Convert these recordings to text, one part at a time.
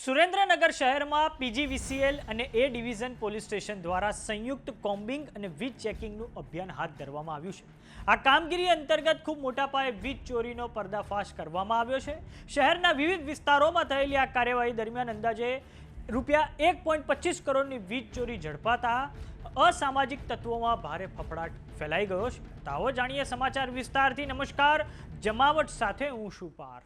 સુરેન્દ્રનગર શહેરમાં પીજીવીસીએલ અને એ division police station દ્વારા સંયુક્ત કોમ્બિંગ અને વીજ ચેકિંગનું અભિયાન હાથ ધરવામાં આવ્યું છે। આ કામગીરી અંતર્ગત ખૂબ મોટા પાયે વીજ ચોરીનો પર્દાફાશ કરવામાં આવ્યો છે। શહેરના વિવિધ વિસ્તારોમાં થયેલી આ કાર્યવાહી દરમિયાન અંદાજે રૂપિયા 1.25 કરોડની વીજ ચોરી ઝડપાતા અસામાજિક તત્વોમાં ભારે ફફડાટ ફેલાઈ ગયો છે। તો આવો જાણીએ સમાચાર વિસ્તારથી। નમસ્કાર, જમાવટ સાથે હું છું પાર।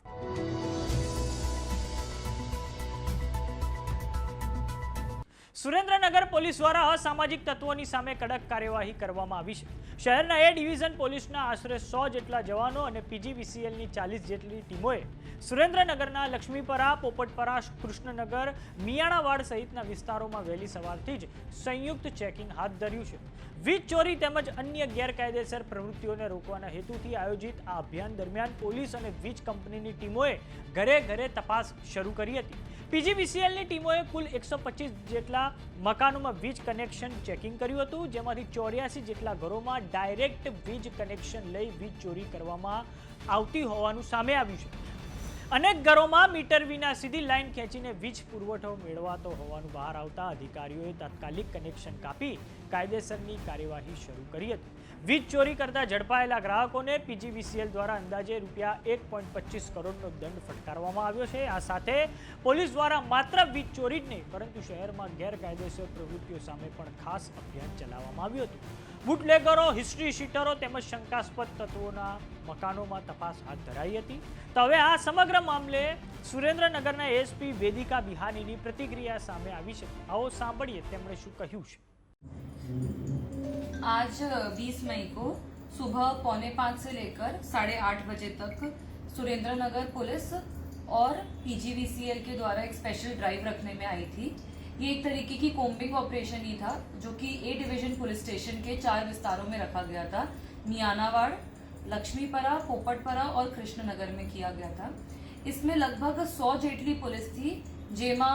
સુરેન્દ્રનગર પોલીસ દ્વારા અસામાજિક તત્વોની સામે કડક કાર્યવાહી કરવામાં આવી છે। શહેરના એ ડિવિઝન પોલીસના આશરે 100 જેટલા જવાનો અને પીજીવીસીએલની 40 જેટલી ટીમોએ સુરેન્દ્રનગરના લક્ષ્મીપરા, પોપટપરા, કૃષ્ણનગર, મિયાણાવાડ સહિતના વિસ્તારોમાં વહેલી સવારથી જ સંયુક્ત ચેકિંગ હાથ ધર્યું છે। વીજ ચોરી તેમજ અન્ય ગેરકાયદેસર પ્રવૃત્તિઓને રોકવાના હેતુથી આયોજિત આ અભિયાન દરમિયાન પોલીસ અને વીજ કંપનીની ટીમોએ ઘરે ઘરે તપાસ શરૂ કરી હતી। પીજીવીસીએલની ટીમોએ કુલ 125 જેટલા મકાનોમાં વીજ કનેક્શન ચેકિંગ કર્યું હતું, જેમાંથી 84 જેટલા ઘરોમાં ડાયરેક્ટ વીજ કનેક્શન લઈ વીજ ચોરી કરવામાં આવતી હોવાનું સામે આવ્યું છે। અનેક ઘરોમાં મીટર વિના સીધી લાઈન ખેંચીને વીજ પુરવઠો મેળવાતો હોવાનું બહાર આવતા અધિકારીઓએ તાત્કાલિક કનેક્શન કાપી કાયદેસરની કાર્યવાહી શરૂ કરી હતી। વીજ ચોરી કરતા ઝડપાયેલા ગ્રાહકોને પીજીવીસીએલ દ્વારા અંદાજે રૂપિયા 1.25 કરોડનો દંડ ફટકારવામાં આવ્યો છે। આ સાથે પોલીસ દ્વારા માત્ર વીજ ચોરી જ નહીં પરંતુ શહેરમાં ગેરકાયદેસર પ્રવૃત્તિઓ સામે પણ ખાસ અભિયાન ચલાવવામાં આવ્યું હતું। બુટલેગરો, હિસ્ટ્રી શીટરો તેમજ શંકાસ્પદ તત્વોના મકાનોમાં તપાસ હાથ ધરાઈ હતી। તો હવે આ સમગ્ર મામલે સુરેન્દ્રનગરના એસપી વેદિકા બિહાનીની પ્રતિક્રિયા સામે આવી છે। આવો સાંભળીએ તેમણે શું કહ્યું છે। आज 20 मई को सुबह 4:45 से लेकर 8:30 बजे तक सुरेंद्रनगर पुलिस और पीजीवीसीएल के द्वारा एक स्पेशल ड्राइव रखने में आई थी। ये एक तरीके की कोम्बिंग ऑपरेशन ही था जो कि ए डिवीजन पुलिस स्टेशन के 4 विस्तारों में रखा गया था। मियानावाड़, लक्ष्मीपरा, पोपटपरा और कृष्णनगर में किया गया था। इसमें लगभग 100 जेटली पुलिस थी, जेमा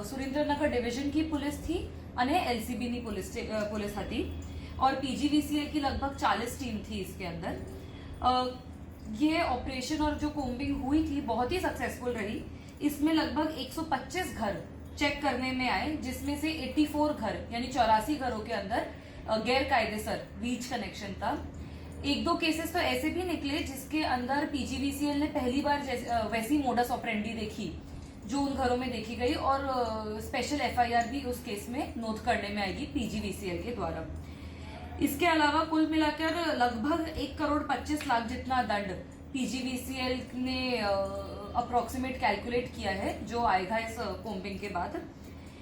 सुरेंद्रनगर डिवीजन की पुलिस थी अने एलसीबी नी पुलिस हती और पीजीवीसीएल की लगभग 40 टीम थी इसके अंदर। ये ऑपरेशन और जो कोम्बिंग हुई थी बहुत ही सक्सेसफुल रही। इसमें लगभग 125 घर चेक करने में आए, जिसमें से 84 घर यानी 84 घरों के अंदर गैर कायदेसर वीज कनेक्शन था। 1-2 केसेस तो ऐसे भी निकले जिसके अंदर पीजीवीसीएल ने पहली बार वैसी मोडस ऑपरेंडी देखी जो उन घरों में देखी गई और स्पेशल एफआईआर भी उस केस में नोट करने में आएगी पीजीवीसीएल के द्वारा। इसके अलावा कुल मिलाकर लगभग 1,25,00,000 जितना दंड पीजीवीसीएल ने अप्रोक्सीमेट कैलकुलेट किया है जो आएगा इस कोम्बिंग के बाद।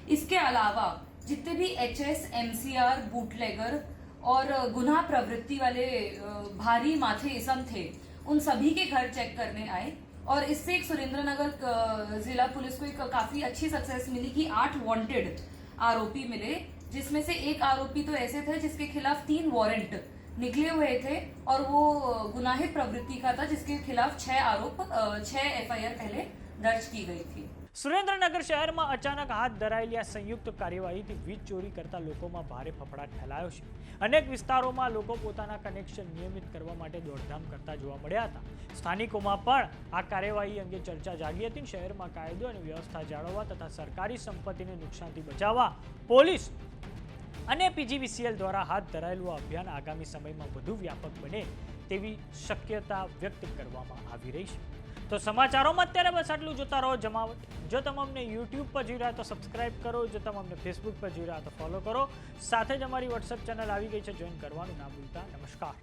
इसके अलावा जितने भी एचएस, एमसीआर, बूटलेगर और गुनाह प्रवृत्ति वाले भारी माथे इसम थे उन सभी के घर चेक करने आए और इससे एक सुरेंद्रनगर जिला पुलिस को एक काफी अच्छी सक्सेस मिली कि 8 वांटेड आरोपी मिले, जिसमें से एक आरोपी तो ऐसे थे जिसके खिलाफ 3 वारंट निकले हुए थे और वो गुनाहित प्रवृत्ति का था, जिसके खिलाफ 6 एफआईआर पहले दर्ज की गई थी। સુરેન્દ્રનગર શહેરમાં અચાનક હાથ ધરાયેલી આ સંયુક્ત કાર્યવાહીથી વીજ ચોરી કરતા લોકોમાં ભારે ફફડાટ ફેલાયો છે। અનેક વિસ્તારોમાં લોકો પોતાના કનેક્શન નિયમિત કરવા માટે દોડધામ કરતા જોવા મળ્યા હતા। સ્થાનિકોમાં પણ આ કાર્યવાહી અંગે ચર્ચા જાગી હતી। શહેરમાં કાયદો અને વ્યવસ્થા જાળવવા તથા સરકારી સંપત્તિને નુકસાનથી બચાવવા પોલીસ અને પીજીવીસીએલ દ્વારા હાથ ધરાયેલું આ અભિયાન આગામી સમયમાં વધુ વ્યાપક બને તેવી શક્યતા વ્યક્ત કરવામાં આવી રહી છે। તો સમાચારોમાં અત્યારે બસ આટલું। જોતા રહો જમાવટ। જો તમે અમને યુટ્યુબ પર જોઈ રહ્યા તો સબસ્ક્રાઇબ કરો, જો તમે અમને ફેસબુક પર જોઈ રહ્યા તો ફોલો કરો, સાથે જ અમારી વોટ્સએપ ચેનલ આવી ગઈ છે, જોઈન કરવાનું ના ભૂલતા। નમસ્કાર।